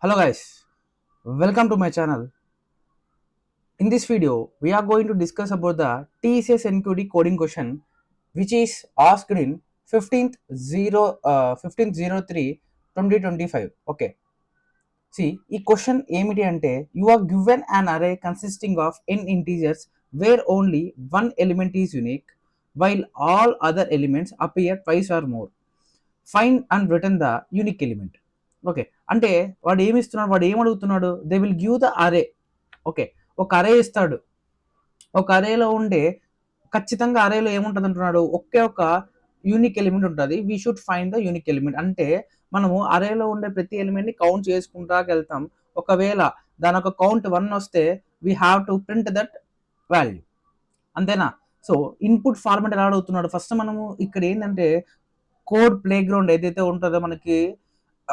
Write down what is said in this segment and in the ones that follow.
Hello guys, welcome to my channel. In this video, we are going to discuss about the TCS NQD coding question which is asked in 15th 2025. Okay. See, ఈ question ఏమిటి అంటే you are given an array consisting of n integers where only one element is unique while all other elements appear twice or more. Find and return the unique element. Okay, అంటే వాడు ఏమి ఇస్తున్నాడు, వాడు ఏం అడుగుతున్నాడు? They will give the అరే. Okay, ఒక అరే ఇస్తాడు. ఒక అరేలో ఉండే ఖచ్చితంగా అరేలో ఏముంటుంది అంటున్నాడు, ఒకే ఒక యూనిక్ ఎలిమెంట్ ఉంటుంది. We should find the unique element. అంటే మనము అరేలో ఉండే ప్రతి ఎలిమెంట్ని కౌంట్ చేసుకుంటా వెళ్తాం. ఒకవేళ దాని ఒక కౌంట్ 1 వస్తే we have to print that value. అంతేనా? సో ఇన్పుట్ ఫార్మాట్ ఎలా అడుగుతున్నాడు? ఫస్ట్ మనము ఇక్కడ ఏంటంటే కోడ్ ప్లే గ్రౌండ్ ఏదైతే ఉంటుందో మనకి,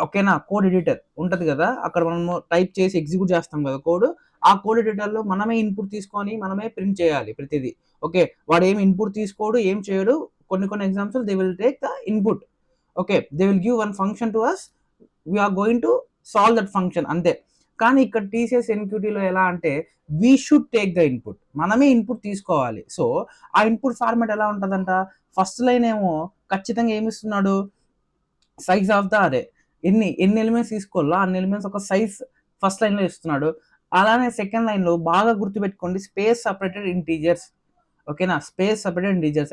ఓకేనా, కోడ్ ఎడిటర్ ఉంటుంది కదా, అక్కడ మనము టైప్ చేసి ఎగ్జిక్యూట్ చేస్తాం కదా కోడ్. ఆ కోడ్ ఎడిటర్లో మనమే ఇన్పుట్ తీసుకొని మనమే ప్రింట్ చేయాలి ప్రతిదీ. ఓకే, వాడు ఏమి ఇన్పుట్ తీసుకోడు, ఏం చేయడు. కొన్ని example they will take the input. Okay, they will give one function to us, we are going to solve that function, అంతే. కానీ ఇక్కడ టీసీఎస్ ఎన్క్యూటీలో ఎలా అంటే we should take the input, మనమే ఇన్పుట్ తీసుకోవాలి. సో ఆ ఇన్పుట్ ఫార్మాట్ ఎలా ఉంటుందంట, ఫస్ట్ లైన్ ఏమో ఖచ్చితంగా ఏమి ఇస్తున్నాడు, సైజ్ ఆఫ్ ద అరే, ఎన్ని ఎలిమెంట్స్ తీసుకోవాలో అన్ని ఎలిమెంట్స్ ఒక సైజ్ ఫస్ట్ లైన్లో ఇస్తున్నాడు. అలానే సెకండ్ లైన్లో బాగా గుర్తుపెట్టుకోండి, స్పేస్ సపరేటెడ్ ఇంటీజర్స్. ఓకేనా, స్పేస్ సపరేటెడ్ ఇంటీజర్స్.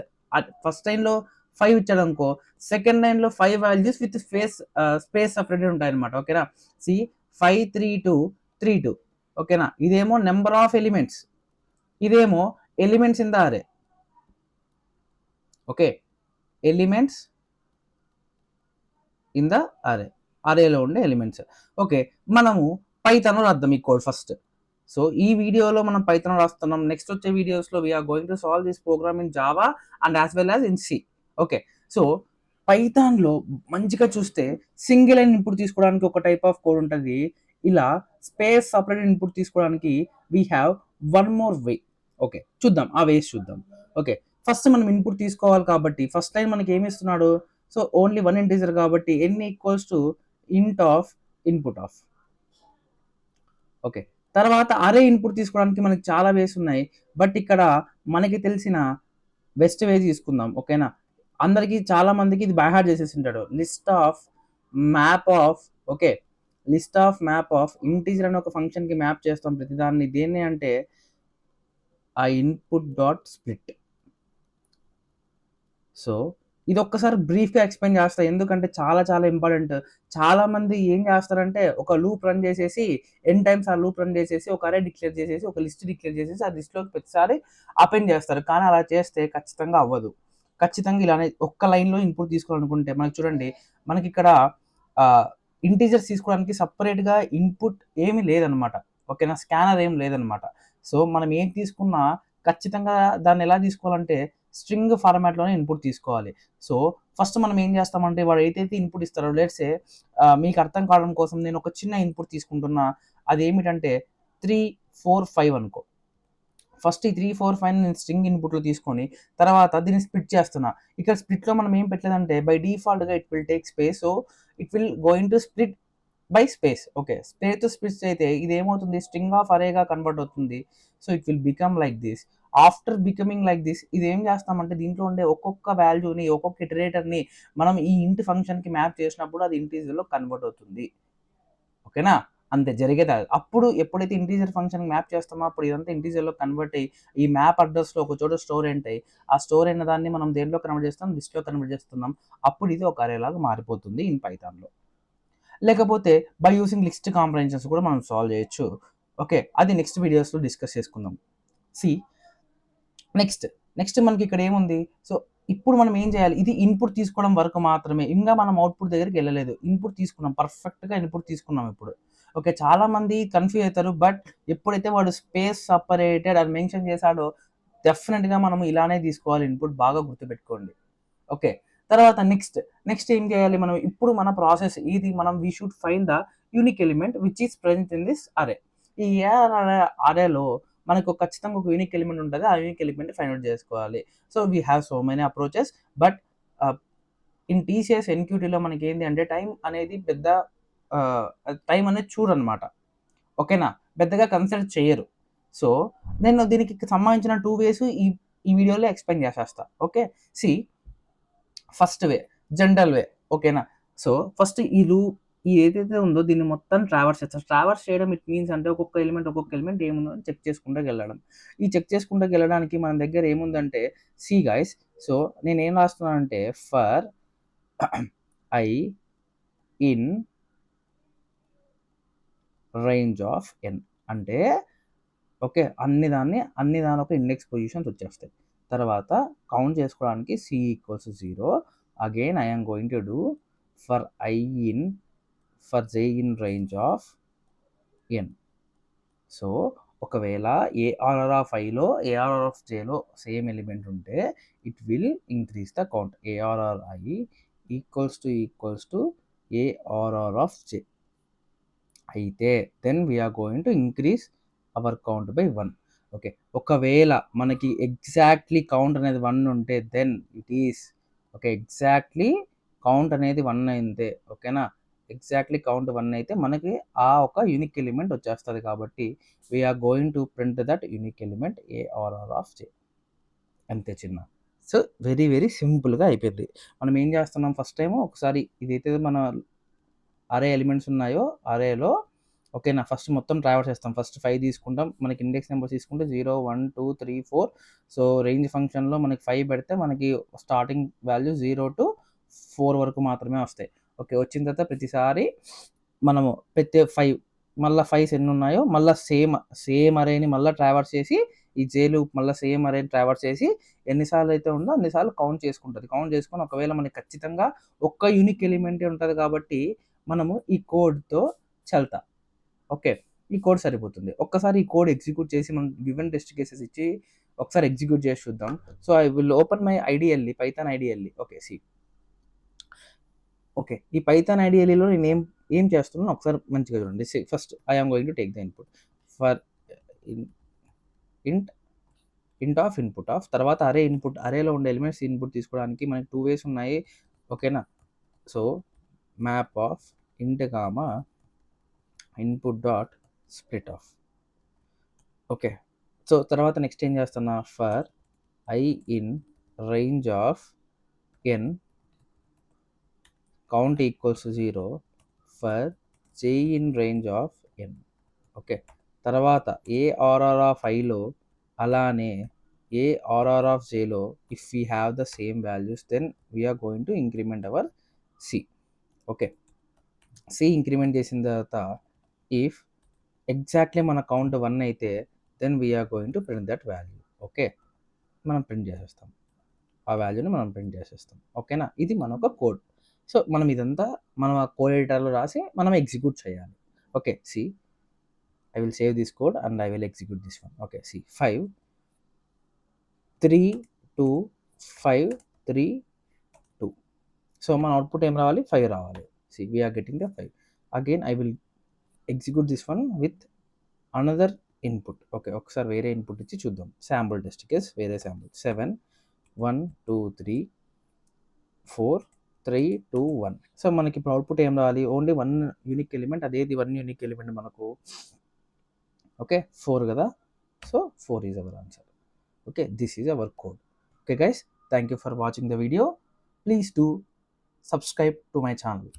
ఫస్ట్ లైన్లో 5 ఇచ్చాడు అనుకో, సెకండ్ లైన్లో 5 వాల్యూస్ విత్ స్పేస్ సపరేటెడ్ ఉంటాయి అనమాట. ఓకేనా, సి 5 3 2 3 2. ఓకేనా, ఇదేమో నెంబర్ ఆఫ్ ఎలిమెంట్స్, ఇదేమో ఎలిమెంట్స్ ఇన్ ద అరే. ఓకే, ఎలిమెంట్స్ ఇన్ ద అరే, అరేలో ఉండే ఎలిమెంట్స్. ఓకే, మనము పైథాన్ రాద్దాం ఈ కోడ్ ఫస్ట్. సో ఈ వీడియోలో మనం పైథాన్ రాస్తున్నాం. నెక్స్ట్ వచ్చే వీడియోస్లో we're going to solve this program in Java and as well as in C. Okay, so పైథాన్లో మంచిగా చూస్తే సింగిల్ లైన్ ఇన్పుట్ తీసుకోవడానికి ఒక టైప్ ఆఫ్ కోడ్ ఉంటుంది. ఇలా స్పేస్ సపరేట్ ఇన్పుట్ తీసుకోవడానికి we have one more way. Okay, చూద్దాం ఆ వేస్ చూద్దాం. ఓకే, ఫస్ట్ మనం ఇన్పుట్ తీసుకోవాలి కాబట్టి ఫస్ట్ లైన్ మనకి ఏమి ఇస్తున్నాడు, సో ఓన్లీ వన్ ఇంటీజర్ కాబట్టి n ఈక్వల్స్ టు ఇంట్ ఆఫ్ ఇన్పుట్ ఆఫ్. ఓకే, తర్వాత అరే ఇన్పుట్ తీసుకోవడానికి మనకి చాలా వేస్ ఉన్నాయి, బట్ ఇక్కడ మనకి తెలిసిన బెస్ట్ వే తీసుకుందాం. ఓకేనా, అందరికీ చాలా మందికి ఇది బై హార్ట్ చేసేసి ఉంటాడు, list of map of. Okay, list of map of integer అనే ఒక ఫంక్షన్కి మ్యాప్ చేస్తాం ప్రతిదాన్ని. దేన్ని అంటే ఆ ఇన్పుట్ డాట్ స్ప్లిట్. సో ఇది ఒక్కసారి బ్రీఫ్గా ఎక్స్ప్లెయిన్ చేస్తా, ఎందుకంటే చాలా ఇంపార్టెంట్. చాలా మంది ఏం చేస్తారంటే ఒక లూప్ రన్ చేసేసి ఎన్ టైమ్స్ ఆ లూప్ రన్ చేసేసి ఒక అరే డిక్లేర్ చేసేసి ఒక లిస్ట్ డిక్లేర్ చేసేసి ఆ లిస్ట్లోకి ప్రతిసారి అపెండ్ చేస్తారు. కానీ అలా చేస్తే ఖచ్చితంగా అవ్వదు. ఖచ్చితంగా ఇలానే ఒక్క లైన్లో ఇన్పుట్ తీసుకోవాలనుకుంటే మనకి చూడండి, మనకి ఇక్కడ ఇంటీజర్స్ తీసుకోవడానికి సపరేట్గా ఇన్పుట్ ఏమీ లేదనమాట. ఓకేనా, స్కానర్ ఏం లేదనమాట. సో మనం ఏం తీసుకున్నా ఖచ్చితంగా దాన్ని ఎలా తీసుకోవాలంటే స్ట్రింగ్ ఫార్మాట్లోనే ఇన్పుట్ తీసుకోవాలి. సో ఫస్ట్ మనం ఏం చేస్తామంటే వాడు ఏదైతే ఇన్పుట్ ఇస్తారో, లెట్సే మీకు అర్థం కావడం కోసం నేను ఒక చిన్న ఇన్పుట్ తీసుకుంటున్నా. అది ఏమిటంటే 3 4 5 అనుకో. ఫస్ట్ ఈ 3 4 5 నేను స్ట్రింగ్ ఇన్పుట్లో తీసుకొని తర్వాత దీన్ని స్ప్లిట్ చేస్తున్నా. ఇక్కడ స్ప్లిట్లో మనం ఏం పెట్టలేదంటే బై డిఫాల్ట్గా it will take space. So it will going to split by space. Okay, స్పేస్తో స్ప్లిట్ అయితే ఇది ఏమవుతుంది, స్ట్రింగ్ ఆఫ్ అరేగా కన్వర్ట్ అవుతుంది. So it will become like this. After becoming like this, ఇది ఏం చేస్తామంటే దీంట్లో ఉండే ఒక్కొక్క వాల్యూని ఒక్కొక్క ఇటరేటర్ని మనం ఈ ఇంట్ ఫంక్షన్కి మ్యాప్ చేసినప్పుడు అది ఇంటీజర్లో కన్వర్ట్ అవుతుంది. ఓకేనా, అంతే జరిగేది. అప్పుడు ఎప్పుడైతే ఇంటీజర్ ఫంక్షన్ మ్యాప్ చేస్తామో అప్పుడు ఇదంతా ఇంటీజర్లో కన్వర్ట్ అయ్యి ఈ మ్యాప్ అడ్రస్లో ఒక చోట స్టోర్ ఏంటాయి. ఆ స్టోర్ అయిన దాన్ని మనం దేంట్లో కన్వర్ట్ చేస్తాం, లిస్ట్లో కన్వర్ట్ చేస్తున్నాం. అప్పుడు ఇది ఒక అరే లాగా మారిపోతుంది ఇన్ పైథాన్లో. లేకపోతే బై యూసింగ్ లిస్ట్ కాంప్రహెన్షన్స్ కూడా మనం సాల్వ్ చేయొచ్చు. ఓకే, అది నెక్స్ట్ వీడియోస్లో డిస్కస్ చేసుకుందాం. సి నెక్స్ట్ మనకి ఇక్కడ ఏముంది, సో ఇప్పుడు మనం ఏం చేయాలి, ఇది ఇన్పుట్ తీసుకోవడం వరకు మాత్రమే, ఇంకా మనం అవుట్పుట్ దగ్గరికి వెళ్ళలేదు. ఇన్పుట్ తీసుకున్నాం, పర్ఫెక్ట్గా ఇన్పుట్ తీసుకున్నాం ఇప్పుడు. ఓకే, చాలా మంది కన్ఫ్యూజ్ అవుతారు, బట్ ఎప్పుడైతే వాడు స్పేస్ సపరేటెడ్ అని మెన్షన్ చేశాడో డెఫినెట్గా మనం ఇలానే తీసుకోవాలి ఇన్పుట్, బాగా గుర్తుపెట్టుకోండి. ఓకే, తర్వాత నెక్స్ట్ ఏం చేయాలి మనం, ఇప్పుడు మన ప్రాసెస్ ఇది, మనం we should find the unique element which is present in this అరే. ఈ అరేలో మనకు ఖచ్చితంగా ఒక యూనిక్ ఎలిమెంట్ ఉంటుంది, ఆ యూనిక్ ఎలిమెంట్ ఫైండ్ అవుట్ చేసుకోవాలి. So we have so many approaches, but in TCS ఎన్క్యూటీలో మనకి ఏంటి అంటే టైం అనేది పెద్ద టైం అనేది చూడనమాట. ఓకేనా? పెద్దగా కన్సిడర్ చెయ్యరు. సో, నేను దీనికి సంబంధించిన 2 వేస్ ఈ వీడియోలో ఎక్స్‌ప్లెయిన్ చేసేస్తా. Okay. See first way general వే. ఓకేనా? సో, ఫస్ట్ ఏదైతే ఉందో దీన్ని మొత్తం ట్రావర్స్ చేస్తాం. ట్రావర్స్ చేయడం ఇట్ మీన్స్ అంటే ఒక్కొక్క ఎలిమెంట్ ఏముందో అని చెక్ చేసుకుంటూ వెళ్ళడం. ఈ చెక్ చేసుకుంటూ వెళ్ళడానికి మన దగ్గర ఏముందంటే సీ గైస్. సో, నేనేం రాస్తున్నానంటే for I in range of N అంటే ఓకే. అన్ని దాని ఒక ఇండెక్స్ పొజిషన్స్ వచ్చేస్తాయి. తర్వాత కౌంట్ చేసుకోవడానికి C equals 0. Again I am going to do for J in range of N. So, ఒకవేళ ఏఆర్ఆర్ ఆఫ్ ఐలో ఏఆర్ఆర్ ఆఫ్ జేలో సేమ్ ఎలిమెంట్ ఉంటే it will increase the count. ARR I equals to ARR of J. అయితే then we're going to increase our count by 1. Okay. ఒకవేళ మనకి exactly count అనేది 1 ఉంటే then it is okay. Exactly count అనేది 1 అయిందే ఓకేనా? Exactly count 1 అయితే మనకి ఆ ఒక యూనిక్ ఎలిమెంట్ వచ్చేస్తుంది కాబట్టి we're going to print that unique element ARR of J. అంతే చిన్న. సో, వెరీ వెరీ సింపుల్గా అయిపోయింది. మనం ఏం చేస్తున్నాం ఫస్ట్ టైము ఒకసారి ఇదైతే మన అరే ఎలిమెంట్స్ ఉన్నాయో అరేలో ఓకేనా? ఫస్ట్ మొత్తం ట్రావర్స్ చేస్తాం. ఫస్ట్ 5 తీసుకుంటాం. మనకి ఇండెక్స్ నెంబర్స్ తీసుకుంటే 0, 1, 2, 3, 4. సో, రేంజ్ ఫంక్షన్‌లో మనకి 5 పెడితే మనకి స్టార్టింగ్ వాల్యూ 0-4 వరకు మాత్రమే వస్తాయి. ఓకే. వచ్చిన తర్వాత ప్రతిసారి మనము పెట్టే 5 మళ్ళా 5s ఎన్నున్నాయో మళ్ళా సేమ్ అరేని మళ్ళా ట్రావర్స్ చేసి ఈ జే లూప్ మళ్ళా సేమ్ అరేని ట్రావర్స్ చేసి ఎన్ని సార్లు అయితే ఉందో అన్ని సార్లు కౌంట్ చేసుకుంటది. కౌంట్ చేసుకొని ఒకవేళ మనకి ఖచ్చితంగా ఒక్క యూనిక్ ఎలిమెంటే ఉంటది కాబట్టి మనము ఈ కోడ్‌తో చల్తా. ఓకే. ఈ కోడ్ సరిపోతుంది. ఒక్కసారి ఈ కోడ్ ఎగ్జిక్యూట్ చేసి మనం గివెన్ టెస్ట్ కేసెస్ ఇచ్చి ఒకసారి ఎగ్జిక్యూట్ చేసి చూద్దాం. So, I will open my IDLE Python IDLE. Okay. Okay. ఈ పైథాన్ ఐడీఎల్‌ఈలో నేను ఏం చేస్తున్నానో ఒకసారి మంచిగా చూడండి. First I am going to take the input for int input of తర్వాత అరే ఇన్పుట్ అరేలో ఉండే ఎలిమెంట్స్ ఇన్పుట్ తీసుకోవడానికి మనకి 2 వేస్ ఉన్నాయి. ఓకేనా? So, map of int comma input dot split of. Okay. So, తర్వాత నెక్స్ట్ ఏం చేస్తున్నా for I in range of N count equals 0 for J in range of N. Okay. తర్వాత ARR of ఐలో అలానే ఏఆర్ఆర్ ఆఫ్ జేలో if we have the same values then we're going to increment our C. Okay. C increment చేసిన తర్వాత if exactly మన count 1 అయితే then we're going to print that value. Okay. మనం print చేసేస్తాం. ఆ వాల్యూని మనం ప్రింట్ చేసేస్తాం. ఓకేనా? ఇది మన ఒక కోడ్. సో, మనం ఇదంతా మనం ఆ కోడ్ ఎడిటర్‌లో రాసి మనం ఎగ్జిక్యూట్ చేయాలి. Okay. I will save this code and I will execute this one. Okay. 5 3 2 5 3 2. So, మన అవుట్‌పుట్ ఏం రావాలి? 5 రావాలి. We are getting the 5. Again I will execute this one with another input. Okay. ఒకసారి వేరే input ఇచ్చి చూద్దాం. Sample test case వేరే sample 7 1 2 3 4 3 2 1. So, మనకి ఇప్పుడు అవుట్‌పుట్ ఏం రావాలి? Only 1 unique element. అదేది 1 యూనిక్ ఎలిమెంట్ మనకు ఓకే 4 కదా. So, 4 is our answer. Okay, this is our code. Okay guys, thank you for watching the video. Please do subscribe to my channel.